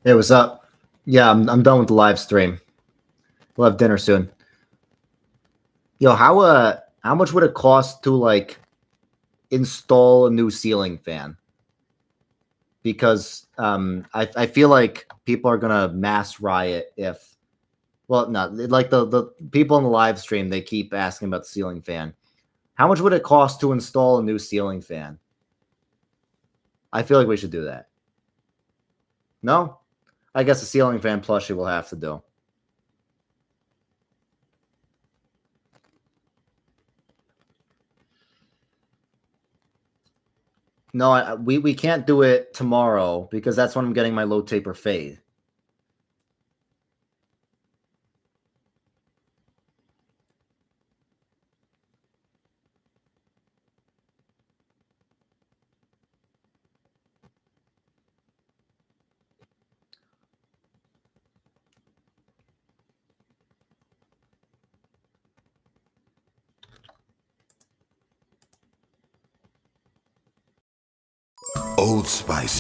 Hey, what's up? Yeah, I'm done with the live stream. We'll have dinner soon. Yo, how much would it cost to like install a new ceiling fan? Because I feel like people are gonna mass riot if well no like the people in the live stream they keep asking about the ceiling fan. How much would it cost to install a new ceiling fan? I feel like we should do that. No? I guess the ceiling fan plushie will have to do. No, we can't do it tomorrow because that's when I'm getting my low taper fade. Old Spice.